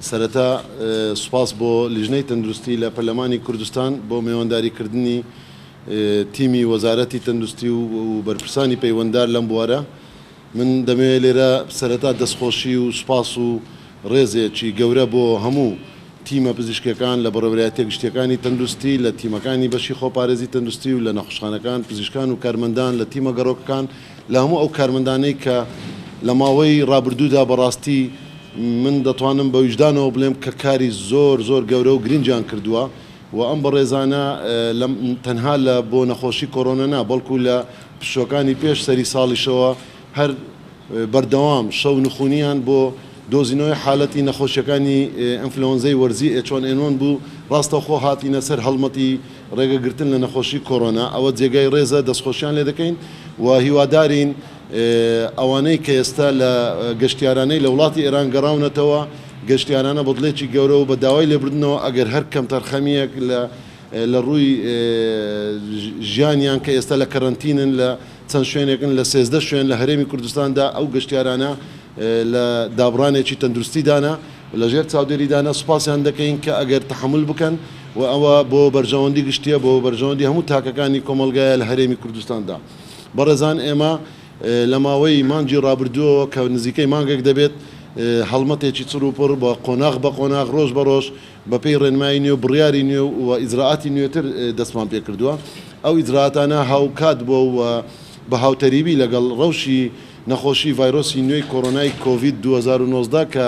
سەرەتا سوپاس بۆ لیژنەی تەندروستی لە پەرلەمانی کوردستان بۆ میێوەنداریکردنی تیمی وەزارەتی تەندروستی و بەرپرسانی پەیوەنددار لەم بوارە من دەمەوێت لێرە سەرەتا دەستخۆشی و سوپاس و ڕێزێکی گەورە بۆ هەموو تیمە پزیشکەکان لە بەڕێوەبەرایەتیە گشتیەکانی تەندروستی لە تیمەکانی بەشی خۆپارێزی تەندروستی و لە نەخۆشخانەکان پزیشکان و کارمەندان لە تیمە گەڕۆکەکان لە هەموو ئەو کارمەندانەی کە لە ماوەی ڕابردوودا بەڕاستی من دەتوانم بە وجدانەوە بڵێم کە کاری زۆر گەورە و گرنجیان کردووە و ئەم بەڕێزانە تەنها لە بۆ نەخۆشی کۆرۆنا نا بەڵکو لە پشتۆکانی پێش سەری ساڵیشەوە هەر بەردەوام شەو نخونیان بۆ دۆزینەوەی حالەتی نەخۆشیەکانی ئەنفلۆنزەی وەرزی H1N1 بوو ڕاستەوخۆ هاتینە سەر هەڵمەتی ڕێگەگرتن لە نەخۆشی کۆرۆنا ئەوە جێگای ڕێزە دەستخۆشیان لێ دەکەین و هیوادارین ئەوانەی کە ئێستا لە گەشتیارانەی لە وڵاتی ئێران گەڕاونەتەوە گەشتیارانە بەدڵێکی گەورە و بە داوای لێبردنەوە ئەگەر هەر کەم تەرخەمیەک لە ڕووی ژیانیان کە ئێستا لە کەرەنتینن لە چەند شوێنێکن لە 13 شوێن لە هەرێمی کوردستاندا ئەو گەشتیارانە لە دابڕانێکی تەندروستیدانە لەژێر چاودێریدانە سوپاسیان دەکەین کە ئەگەر تەحمل بکەن و ئەوە بۆ بەرژەوەندی گشتیە بۆ بەرژەوەندی هەموو تاکەکانی کۆمەلگایە لە هەرێمی کوردستاندا بەڕێزان ئێمە لە ماوەی مانجی ڕابردووە کە نزیکەی مانگێک دەبێت هەڵمەتێکی چڕوپڕ بە قۆناغ بە قۆناغ ڕۆژ بە ڕۆژ بەپێی ڕێنمایی نوێ و بڕیاری نوێ و ئیجراعاتی نوێتر دەستمان پێ کردووە ئەو ئیجراعاتانە هاوکات بۆ بە هاوتەریبی لەگەڵ ڕەوشی نەخۆشی ڤایرۆسی نوێی کۆرۆنای کۆڤید 2019 کە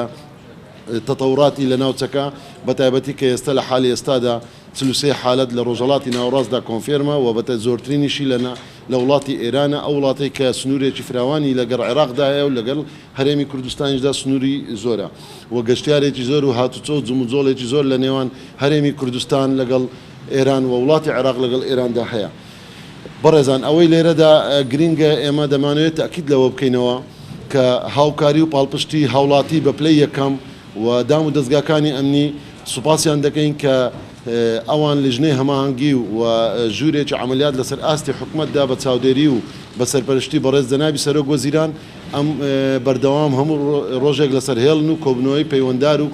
تەتەوراتی لە ناوچەکە بەتایبەتی کە ئێستا لە حالی ئێستادا 33 حالەت لە ڕۆژهەڵاتی ناوەڕاستدا کۆنفێرمە و بەتە زۆرترینیشی لە وڵاتی ئێرانە ئەو وڵاتی کە سنوورێکی فراوانی لەگەڵ عێراقدایە و لەگەڵ هەرێمی کوردستانیشدا سنووری زۆرە و گەشتیارێکی زۆر و هاتوچۆ و جموجۆڵێکی زۆر لە نێوان هەرێمی کوردستان لەگەڵ ئێران و وڵاتی عێراق لەگەڵ ئێراندا هەیە بەڕێزان ئەوەی لێرەدا گرینگە ئێمە دەمانوێت تاکید لەوە بکەینەوە کە هاوکاری و پاڵپشتی هاوڵاتی بە پلەی یەکەم و دام و دەستگاکانی ئەمنی سوپاسیان دەکەین کە ئەوان لیژنەی هەماهەنگی و ژوورێکی عملیات لەسەر ئاستی حکومەتدا بە چاودێری و بە سەرپەرشتی بەڕێز جەنابی سەرۆک وەزیران ئەم بەردەوام هەموو ڕۆژێک لەسەر هێڵن و کۆبنەوەی پەیوەنددار و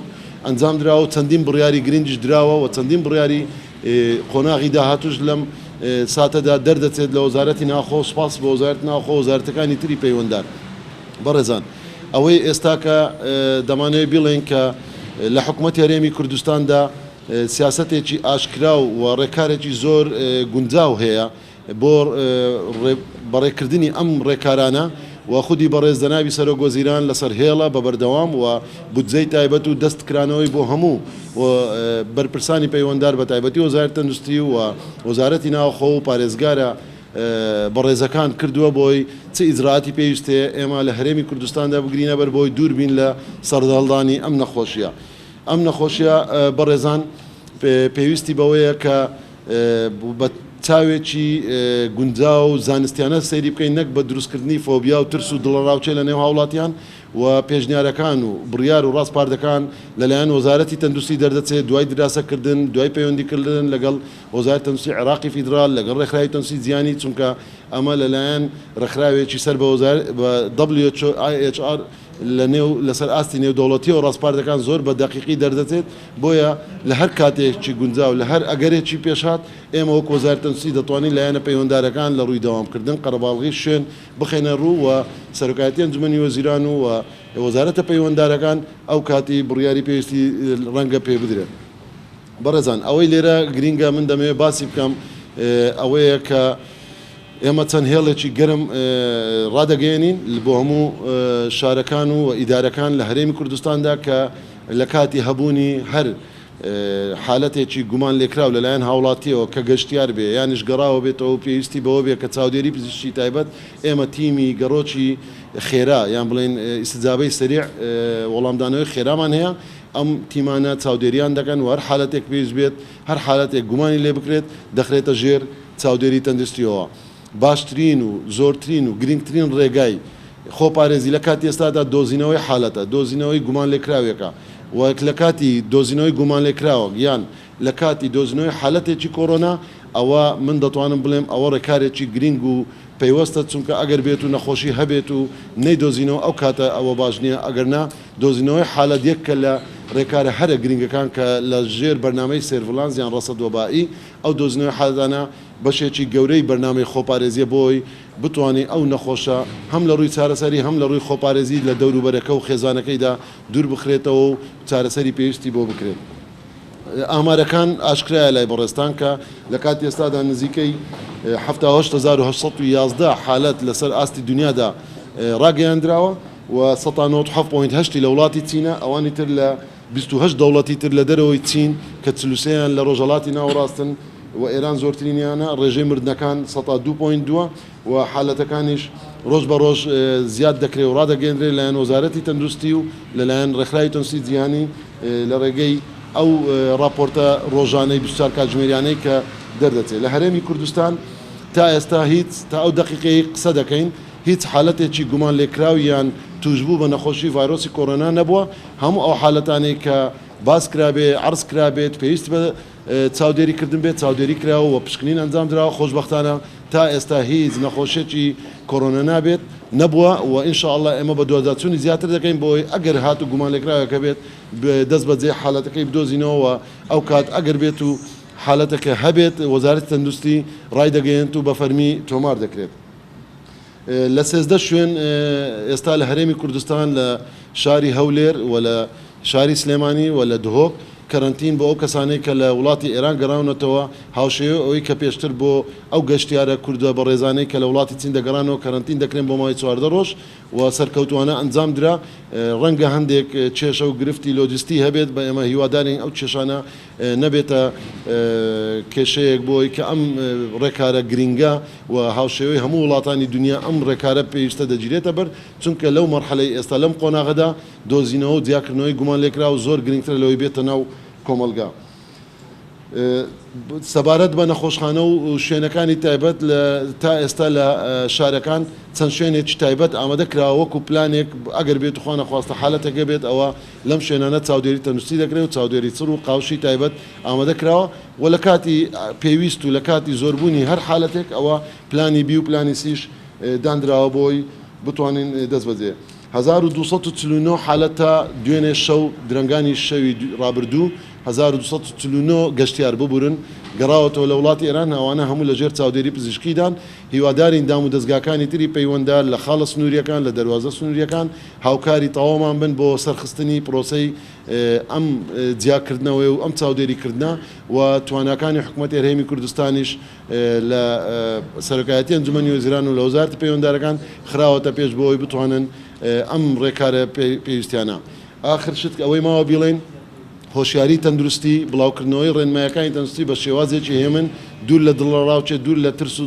ئەنجام درراوە و چەندین بڕیاری گرنگیش دراوە و چەندین بڕیاری قۆناغی داهاتوش لەم ساتەدا دەردەچێت لە وەزارەتی ناوخۆ سوپاس بە وەزارەتی ناوخۆ وەزارەتەکانی تری پەیوەنددار بەڕێزان ئەوەی ئێستا کە دەمانەوێت بڵێن کە لە حکوومەتی هەرێمی کوردستاندا سیاسەتێکی ئاشکرا و ڕێکارێکی زۆر گونجاو هەیە بۆ بەڕێکردنی ئەم ڕێکارانە و خودی بەڕێز جەنابی سەرۆک وەزیران لەسەر هێڵە بە بەردەوام و بودجەی تایبەت و دەستکرانەوەی بۆ هەموو بەرپرسانی پەیوەنددار بە تایبەتی وەزارەتی تەندروستی و وەزارەتی ناوخۆ و پارێزگارە بەڕێزەکان کردووە بۆی چ ئیجراعاتی پێویستەیە ئێمە لە هەرێمی کوردستاندا بگرینە بەر بۆی دووربین لە سەردەڵدانی ئەم نەخۆشیە ئەم نەخۆشیە بەڕێزان پێویستی بەوەیە کە بە چاوێکی گونجا و زانستیانە سەیری بکەین نەک بە دروستکردنی فۆبیا و ترس و دڵەڕاوچێ لە نێو هاوڵاتیان و پێشنیارەکان و بڕیار و ڕاستپاردەکان لەلایەن وەزارەتی تەندروستی دەردەچێت دوای دراسەکردن دوای پەیوەندیکردن لەگەڵ وەزارەتی تەندروستی عێراقی فیدرال لەگەڵ ڕێکخراوی تەندروستی جیهانی چونکە ئەمە لەلایەن ڕێکخراوێکی سەر بە WHO لەسەر ئاستی نێودەوڵەتی و ڕاستپاردەکان زۆر بە دەقیقی دەردەچێت بۆیە لە هەر کاتێکی گونجاو لە هەر ئەگەرێکی پێشات ئێمە وەک وەزارەتی تەندروستی دەتوانین لایەنە پەیوەنددارەکان لە ڕووی دەوامکردن قەرەباڵغی شوێن بخێنە ڕوو و سەرۆکایەتی ئەنجومەنی وەزیران و وەزارەتە پەیوەنددارەکان ئەو کاتی بڕیاری پێویستی ڕەنگە پێ بدرێت بەڕێزان ئەوەی لێرە گرینگە من دەمەوێت باسی بکەم ئەوەیە کە ئێمە چەند هێڵێکی گەرم ڕادەگەێنین بۆ هەموو شارەکان و ئیدارەکان لە هەرێمی کوردستاندا کە لە کاتی هەبوونی هەر حالەتێکی گومان لێکراو لەلایەن هاوڵاتیەوە کە گەشتیار بێ یانیش گەڕاوە بێتەوە پێویستی بەوە بێ کە چاودێری پزیشکی تایبەت ئێمە تیمی گەڕۆکی خێرا یان بڵێن ئیستجابەی سەریع وەڵامدانەوەی خێرامان هەیە ئەم تیمانە چاودێریان دەکەن و هەر حالەتێک پێویست بێت هەر حالەتێک گومانی لێ بکرێت دەخرێتە ژێر چاودێری تەندروستیەوە باشترین و زۆرترین و گرنگترین ڕێگای خۆپارێزی لە کاتی ئێستادا دۆزینەوەی حالەتە دۆزینەوەی گومان لێکراوێکە و لە کاتی دۆزینەوەی گومان لێکراوە یان لە کاتی دۆزینەوەی حالەتێکی کۆرۆنا ئەوە من دەتوانم بڵێم ئەوە ڕێکارێکی گرنگ و پەیوەستە چونکە ئەگەر بێت و نەخۆشی هەبێت و نەیدۆزینەوە ئەو کاتە ئەوە باش نییە ئەگەرنا دۆزینەوەی حالەت یەک کە لە ڕێکارە هەرە گرنگەکان کە لە ژێر بەرنامەی سێرڤڵانس یان ڕەسەد وەبایی ئەو دۆزینەوەی حالەتانە بەشێکی گەورەی بەرنامەی خۆپارێزیە بۆی بتوانێت ئەو نەخۆشە هەم لە ڕووی چارەسەری هەم لە ڕووی خۆپارێزی لە دەوروبەرەکە و خێزانەکەیدا دوور بخرێتەوە و چارەسەری پێویستی بۆ بکرێت. ئامارەکان ئاشکرایە لای بەڕێستان کە لە کاتی ئێستادا نزیکەی 1970 حالەت لەسەر ئاستی دنیادا ڕاگەیاندراوە و 1970.8 لە وڵاتی چینە ئەوانی تر لە 28 دەوڵەتی تر لە دەرەوەی چین کە 43یان لە ڕۆژهەڵاتی ناوەڕاستن و ئێران زۆرترینیانە ڕێژەی مردنەکان 102.2 و حالەتەکانیش ڕۆژ بە ڕۆژ زیاد دەکرێت و ڕادەگەێنرێت لەلایەن وەزارەتی تەندروستی و لەلایەن ڕێکخراوی تەندروستی جیهانی لە ڕێگەی ئەو راپۆرتە ڕۆژانەی 24 کاتژمێریانەی کە دەردەچێت لە هەرێمی کوردستان تا ئێستا هیچ تا ئەو دقیقەی قسە دەکەین هیچ حالەتێکی گومان لێکراویان توشبوو بە نەخۆشی ڤایرۆسی کۆرۆنا نەبووە هەموو ئەو حالەتانەی کە باس کرابێ عرض کرابێت پێویست بە چاودێریکردن بێت چاودێری کراوە و پشکنین ئەنجام درراوە خۆشبەختانە تا ئێستا هیچ نەخۆشیێکی کۆرۆنا نابێت نەبووە و ئینشاءالله ئێمە بە دوواداچوونی زیاتر دەکەین بۆی ئەگەر هات و گومان لێکراوەکە بێت دەست بەجێ حالەتەکەی بدۆزینەوە ئەو کات ئەگەر بێت و حالەتەکە هەبێت وەزارەتی تەندروستی ڕای دەگەیەنێت و بە فەرمی تۆمار دەکرێت. لە 13 شوێن ئێستا لە هەرێمی کوردستان لە شاری هەولێر و لە شاری سلێمانی و لە دهۆک کەرنتین بۆ ئەو کەسانەی کە لە وڵاتی ئێران گەڕاونەتەوە هاوشێوە ئەوەی کە پێشتر بۆ ئەو گەشتیارە کوردە بە ڕێزانەی کە لە وڵاتی چین دەگەڕانەوە کەرنتین دەکرێن بۆ ماوەی 14 ڕۆژ و سەرکەوتوانە ئەنجام درا ڕەنگە هەندێک کێشە و گرفتی لۆجستی هەبێت بە ئێمە هیوادارین ئەو کێشانە نەبێتە کێشەیەک بۆی کە ئەم ڕێکارە گرینگە و هاوشێوەی هەموو وڵاتانی دنیا ئەم ڕێکارە پێویستە دەگیرێتە بەر چونکە لەو مەرحەلەی ئێستا لەم قۆناغەدا دۆزینەوە و جیاکردنەوەی گومان لێکرا و زۆر گرنگتر لەوەی بێتە ناو کۆمەلگا. سەبارەت بە نەخۆشخانە و شوێنەکانی تایبەت تا ئێستا لە شارەکان چەند شوێنێکی تایبەت ئامادە کراوە وەکو پلانێک ئەگەر بێت و خوا نەخواستە حالەتەکە بێت ئەوە لەم شوێنانە چاودێری تەندروستی دەکرێت و چاودێری چڕ و قاوشی تایبەت ئامادە کراوە و لە کاتی پێویست و لە کاتی زۆربوونی هەر حالەتێک ئەوە پلانی بی و پلانی سیش دانراوە بۆی بتوانین دەست بەجێ. 1249 حالەتە دوێنێ شەو درەنگانی شەوی ڕابردوو 1249 گەشتیار ببورن گەڕاوەتەوە لە وڵاتی ئێران ئەوانە هەموو لە ژێر چاودێری پزیشکیدان هیوادارین دام و دەستگاکانی تری پەیوەنددار لە خاڵە سنووریەکان لە دەواازە سنووریەکان هاوکاری تەواومان بن بۆ سەرخستنی پرۆسەی ئەم جیاکردنەوەی و ئەم چاودێریکردە و تواناکانی حکوومەتی هەرێمی کوردستانیش لە سەرۆکایەتی ئەنجومەنی وەزیران و لە وەزارەتی پەیوەنددارەکان خراوەتە پێش بۆەوەی بتوانن ئەم ڕێکارە پێویستیانە. آخر شت ئەوەی ماوە بیڵێن هۆشیاری تەندروستی بڵاوکردنەوەی ڕێنمایەکانی تەندروستی بە شێوازێکی هێمن دوور لە دڵڕاوچێ دوور لە ترس و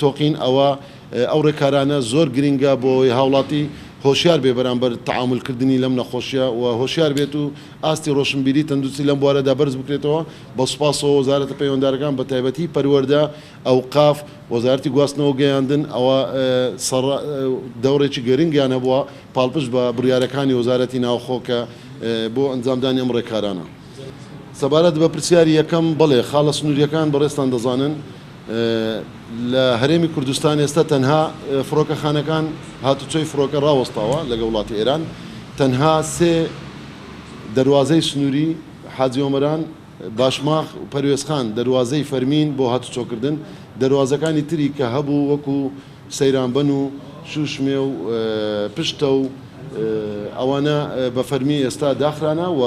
تۆقین ئەو ڕێکارانە زۆر گرنگە بۆی هاوڵاتی هۆشیار بێ بەرامبەر تەعاملکردنی لەم نەخۆشیە و هۆشیار بێت و ئاستی ڕۆشنبیری تەندروستی لەم بوارەدا بەرز بکرێتەوە بە سوپاسەوە وەزارەتە پەیوەنددارەکان بە تایبەتی پەروەردە ئەوقاف وەزارەتی گواستنەوە گەیاندن ئەوە دەوڕێکی گەرنگیان هەبووە پاڵپش بە بڕیارەکانی وەزارەتی ناوخۆکە بۆ ئەنجامدانی ئەم ڕێکارانە. سەبارەت بە پرسیاری یەکەم بەڵێ خاڵە سنووریەکان بەڕێستان دەزانن لە هەرێمی کوردستان ئێستا تەنها فڕۆکەخانەکان هاتوچۆی فڕۆکە ڕاوەستاوە لەگە وڵاتی ئێران تەنها سێ دەواازەی سنووری حاجی ئۆمەران باشماخ و پەروێزخان دەواازەی فەرمین بۆ هاتوچۆکردن دەواازەکانی تری کە هەبوو وەکو سەیرانبەن و شوشمێ و پشتە و ئەوانە بە فەرمی ئێستا داخرانە و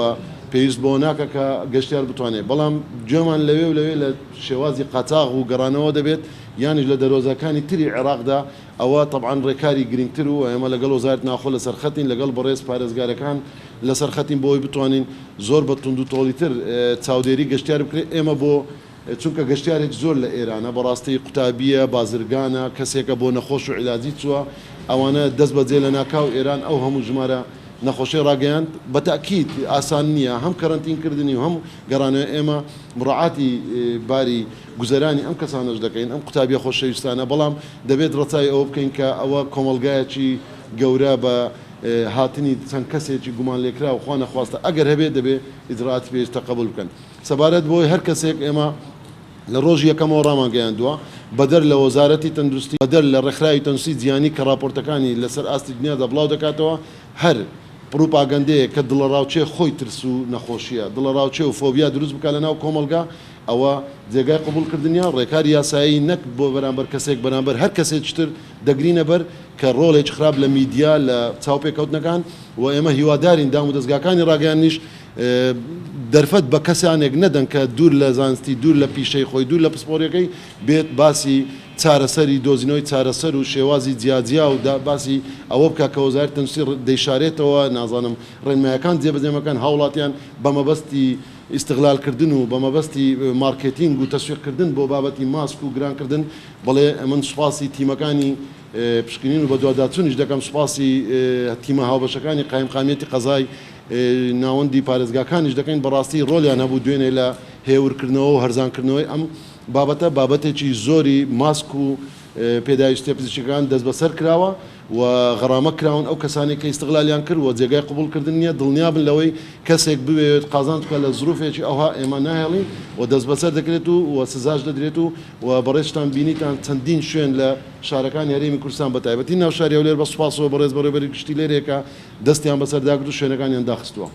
پێویست بۆ ناکە کە گەشتیار بتوانێت بەڵام گوێمان لەوێ و لەوێ لە شێوازی قاچاغ و گەڕانەوە دەبێت یانیش لە دەرۆزەکانی تری عێراقدا ئەوە طبعاً ڕێکاری گرنگتر و ئێمە لەگەڵ وەزارەتی ناوخۆ لە سەرخەتین لەگەڵ بەڕێز پارێزگارەکان لە سەرخەتین بۆی بتوانین زۆر بە توند و تۆڵیتر چاودێری گەشتیار بکرێت ئێمە بۆ چونکە گەشتیارێک زۆر لە ئێرانە بەڕاستی قوتابیە بازرگانە کەسێکە بۆ نەخۆش و عیلاجی چووە ئەوانە دەست بەجێ لە ناکاو ئێران ئەو هەموو ژمارە نەخۆشی ڕاگەیاند بە تاکید ئاسان نییە هەم کەرەنتینکردنی و هەم گەڕانەوە ئێمە مڕعاتی باری گوزەرانی ئەم کەسانەش دەکەین ئەم قوتابیە خۆشەویستانە بەڵام دەبێت ڕەچای ئەوە بکەین کە ئەوە کۆمەلگایەکی گەورە بە هاتنی چەند کەسێکی گومان لێکرا و خوا نەخواستە ئەگەر هەبێت دەبێت ئیجرعاتی پێویستە قبول بکەن. سەبارەت بۆی هەر کەسێک ئێمە لە ڕۆژی یەکەمەوە ڕامانگەیاندووە بەدەر لە وەزارەتی تەندروستی بەدەر لە ڕێکخراوی تەندروستی جیهانی کە راپۆرتەکانی لەسەر ئاستی دنیادا بڵاو دەکاتەوە هەر پروپاگەندەیە کە دڵەڕاوچێ خۆی ترس و نەخۆشیە دڵەڕاوچێ و فۆبیا دروست بکات لەناو کۆمەلگا ئەوە جێگای قبولکردنیان ڕێکاری یاسایی نەک بۆ بەرامبەر کەسێک بەرامبەر هەر کەسێکتر دەگرینە بەر کە ڕۆڵێک خراپ لە میدیا لە چاوپێکەوتنەکان و ئێمە هیوادارین دام و دەستگاکانی ڕاگەیانیش دەرفەت بە کەسانێک نەدەن کە دوور لە زانستی دوور لە پیشەی خۆی دوور لە پسپۆرەکەی بێت باسی چارەسەری دۆزینەوەی چارەسەر و شێوازی جیاجیا و باسی ئەوە بکە کە وەزارەتی تەندروستی دەیشارێتەوە نازانم ڕێنمایەکان جێبەجێمەکان هاوڵاتیان بە مەبەستی ئیستغلالکردن و بە مەبەستی مارکتینگ و تەسویقکردن بۆ بابەتی ماسک و گرانکردن بەڵێ من سوپاسی تیمەکانی پشکنین و بە دوواداچوونیش دەکەم سوپاسی تیمە هاوبەشەکانی قایمقامیەتی قەزای ناوەندی پارێزگاکانیش دەکەین بەڕاستی ڕۆلیان هەبوو دوێنێ لە هێورکردنەوە و هەرزانکردنەوەی ئەم بابەتە بابەتێکی زۆری ماسک و پێداویستە پزیشکەکان دەست بەسەر کراوە و غەرامە کراون ئەو کەسانی کە ئیستغلالیان کرد و جێگای قبولکردن نییە دڵنیابن لەوەی کەسێک بوێت قازان بکە لە زروفێکی ئەوها ئێمە ناهێڵین و دەست بەسەر دەکرێت و سزاش دەدرێت و بەڕێشتان بینیتان چەندین شوێن لە شارەکانی هەرێمی کوردستان بە تایبەتی ناو شاری هەولێر بە سوپاسەوە بەڕێز بەڕێوەبەری گشتی لێرێکە دەستیان بەسەرداگرت و شوێنەکانیان داخستووە.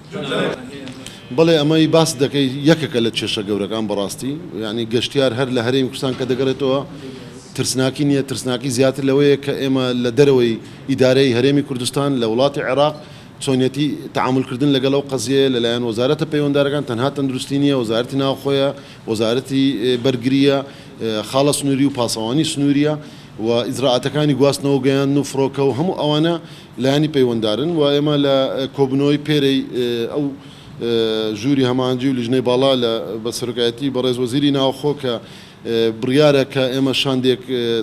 بەڵێ ئەمەی باس دەکەی یەکێکە لە کێشە گەورەکان بەڕاستی یعنی گەشتیار هەر لە هەرێمی کوردستان کە دەگەڕێتەوە ترسناکی نییە ترسناکی زیاتر لەوەیە کە ئێمە لە دەرەوەی ئیدارەی هەرێمی کوردستان لە وڵاتی عێراق چۆنیەتی تعاملکردن لەگەڵ ئەو قەزیە لەلایەن وەزارەتە پەیوەنددارەکان تەنها تەندروستی نییە وەزارەتی ناوخۆیە وەزارەتی بەرگریە خاڵە سنووری و پاسەوانی سنووریە و ئیزراعەتەکانی گواستنەوە گەیان و فڕۆکە و هەموو ئەوانە لایانی پەیوەنددارن و ئێمە لە کۆبنەوەی پێرەی ئەو ژووری هەمانجی و لیژنەی باڵا لە بە سەرۆکایەتی بەڕێز وەزیری ناوخۆ کە بڕیارە کە ئێمە شاندێک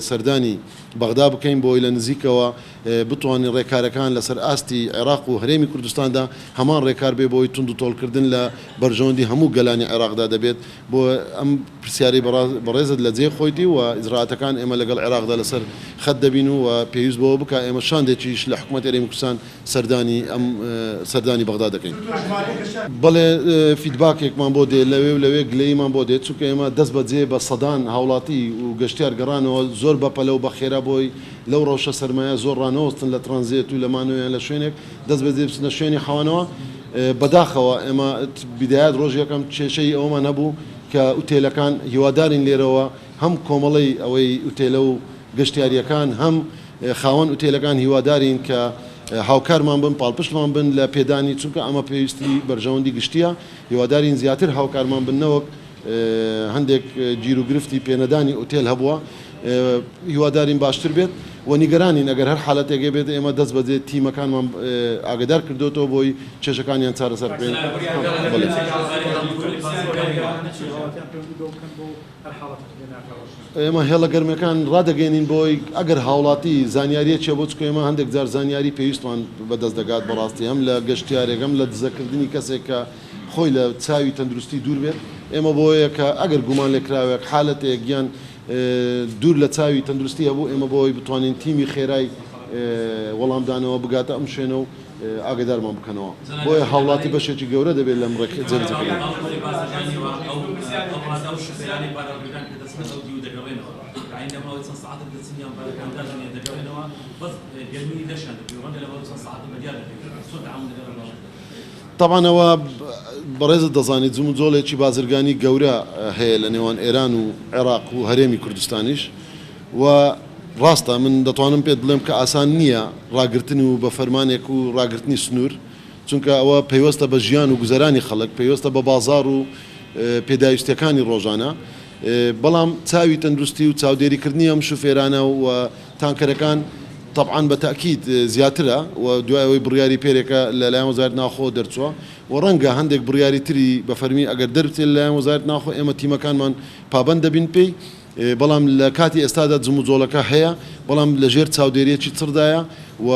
سەردانی بەغدا بکەین بۆی لە نزیکەوە بتوانین ڕێکارەکان لەسەر ئاستی عێراق و هەرێمی کوردستاندا هەمان ڕێکار بێ بۆی تونند و تۆڵکردن لە بەرژەوەندی هەموو گەلانی عێراقدا دەبێت بۆ ئەم پرسیاری بەڕێزت لە جێ خۆیتی و ئیزراعەتەکان ئێمە لەگەڵ عێراقدا لەسەر خەت دەبین و پێویست بەوە بکە ئێمە شاندێکیش لە حکوومەت هەرێمی کوردستان سەردانی بەغدا دەکەین. بەڵێ فیدباکێکمان بۆ دێ لەوێ گلەیمان بۆ دێت چونکە ئێمە دەست بەجێ بە سەدان هاوڵاتی و گەشتیار گەڕانەوە زۆر بەپەلە و بەخێرا بۆی لەو ڕەوشە سەرمایە زۆر ڕانەوەستن لە ترانزیت و لەمانویان لە شوێنێک دەست بەجێ بچنە شوێنی خەوانەوە بەداخەوە ئێمە بدایات ڕۆژ یەکەم کێشەی ئەومان هەبوو کە ئوتێلەکان هیوادارین لێرەوە هەم کۆمەڵی ئەوەی ئوتێلە و گەشتیاریەکان هەم خاوەن ئوتێلەکان هیوادارین کە هاوکارمان بن پاڵپشتمان بن لە پێدانی چونکە ئەمە پێویستی بەرژەوەندی گشتیە هیوادارین زیاتر هاوکارمان بنەوەک هەندێک گیر و گرفتی پێنەدانی ئوتێل هەبووە هیوادارین باشتر بێت و نیگەرانین ئەگەر هەر حالەتێکێ بێت ئێمە دەست بەجێ تیمەکانمان ئاگدار کردوتەوە بۆی کێشەکانیان چارەسەر بکەین. ئێمە هێڵە گەرمەکان ڕادەگەێنین بۆی ئەگەر هاوڵاتی زانیاریە چێ بۆ چکە ئێمە هەندێک جار زانیاری پێویستمان بەدەست دەگات بەڕاستی هەم لە گەشتیارێکم لە دزەکردنی کەسێک کە خۆی لە چاوی تەندروستی دوور بێت ئێمە بۆیە کە ئەگەر گومان لێکراوێک حالەتێک گیان دوور لە چاوی تەندروستی هەبوو ئێمە بۆی بتوانین تیمی خێرای وەڵامدانەوە بگاتە ئەم شوێنە و ئاگدارمان بکەنەوە بۆیە هاوڵاتی بەشێکی گەورە دەبێت لەم جێبەجێکردن. طبعا ئەوە بەڕێزت دەزانیت زوم و جۆڵێکی بازرگانی گەورە هەیە لە نێوان ئێران و عێراق و هەرێمی کوردستانیش و ڕاستە من دەتوانم پێت بڵێم کە ئاسان نییە ڕاگرتن و بە فەرمانێک و ڕاگررتنی سنوور چونکە ئەوە پەیوەستە بە ژیان و گوزەرانی خەڵک پێوەستە بە بازار و پێداویستەکانی ڕۆژانە بەڵام چاوی تەندروستی و چاودێریکردنی ئەم شوفێرانە و تانکەرەکان طبعا بەتاکید زیاترە و دوایەوەی بڕیاری پێرێکە لەلایەن وەزارەتی ناوخۆ دەرچووە و ڕەنگە هەندێک بڕیاری تری بە فەرمی ئەگەر دەربچێت لەلایەن وەزارەتی ناوخۆ ئێمە تیمەکانمان پابەند دەبین پێی بەڵام لە کاتی ئێستادا جم و جۆڵەکە هەیە بەڵام لەژێر چاودێریەکی چردایە و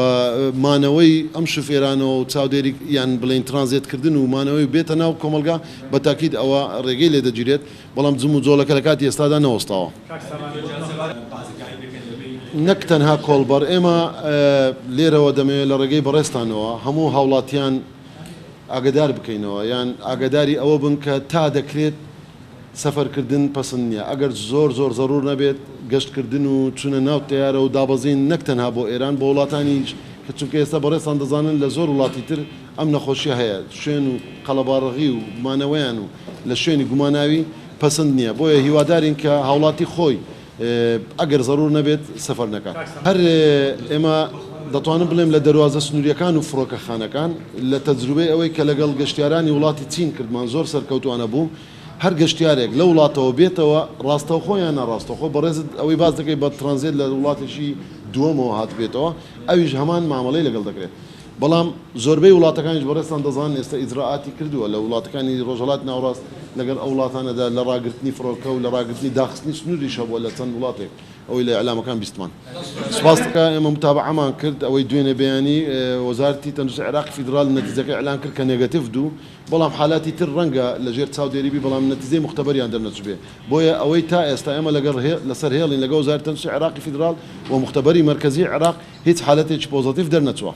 مانەوەی ئەم شوفێرانەوە و چاودێری یان بڵین ترانزیتکردن و مانەوەی بێتە ناو کۆمەلگا بەتاکید ئەوە ڕێگەی لێ دەگیرێت بەڵام جم و جۆڵەکە لە کاتی ئێستادا نەوەستاوە. نەک تەنها کۆڵبەر ئێمە لێرەوە دەمەوێت لە ڕێگەی بەڕێستانەوە هەموو هاوڵاتیان ئاگدار بکەینەوە یان ئاگداری ئەوە بن کە تا دەکرێت سەفەرکردن پەسەند نییە ئەگەر زۆر زەڕور نەبێت گەشتکردن و چونە ناو تیارە و دابەزین نەک تەنها بۆ ئێران بۆ وڵاتانیش کە چونکە ئێستا بەڕێستان دەزانن لە زۆر وڵاتی تر ئەم نەخۆشیە هەیە شوێن و قەڵەباڕغی و مانەوەیان و لە شوێنی گوماناوی پەسەند نییە بۆیە هیوادارین کە هاوڵاتی خۆی ئەگەر زەڕور نەبێت سەفەر نەکات هەر ئێمە دەتوانم بڵێم لە دەواازە سنووریەکان و فڕۆکەخانەکان لە تەجروبەی ئەوەی کە لەگەڵ گەشتیارانی وڵاتی چین کردمان زۆر سەرکەوتوانە بووم هەر گەشتیارێک لە وڵاتەوە بێتەوە ڕاستەوخۆ یان ناڕاستەخۆ بەڕێزت ئەوەی باز دەکەی بە ترانزیت لە وڵاتێکی دووەمەوە هات بێتەوە ئەویش هەمان مامەڵەی لەگەڵ دەکرێت بەڵام زۆربەی وڵاتەکانیش بەڕێستان دەزان ئێستا ئیجراعاتی کردووە لە وڵاتەکانی ڕۆژهەڵات ناوڕاست لەگەڵ ئەو وڵاتانەدا لە ڕاگررتنی فڕۆکە و لە ڕاگررتنی داخستنی سنووریش هەبووە لە چەند وڵاتێک ئەوەی لە ئەعلامەکان بیستمان سپاس دەکا ئێمە متابعەمان کرد ئەوەی دوێنێ بەیانی وەزارەتی تەندروستی عێراق فیدرال نەتیجەکەی ئەعلان کرد کە نێگەتیڤ دوو بەڵام حالاتی تر ڕەنگە لەژێر چاودێریبی بەڵام نەتیجەی مختبەریان دەرنەچوبێ بۆیە ئەوەی تا ئێستا ئێمە لەسەر هێڵین لەگە وەزارەتی تەندروستی عێراقی فیدرال و مختبەری مرکزی عێراق هیچ حالەتێکی پۆزیتیڤ دەرنەچووە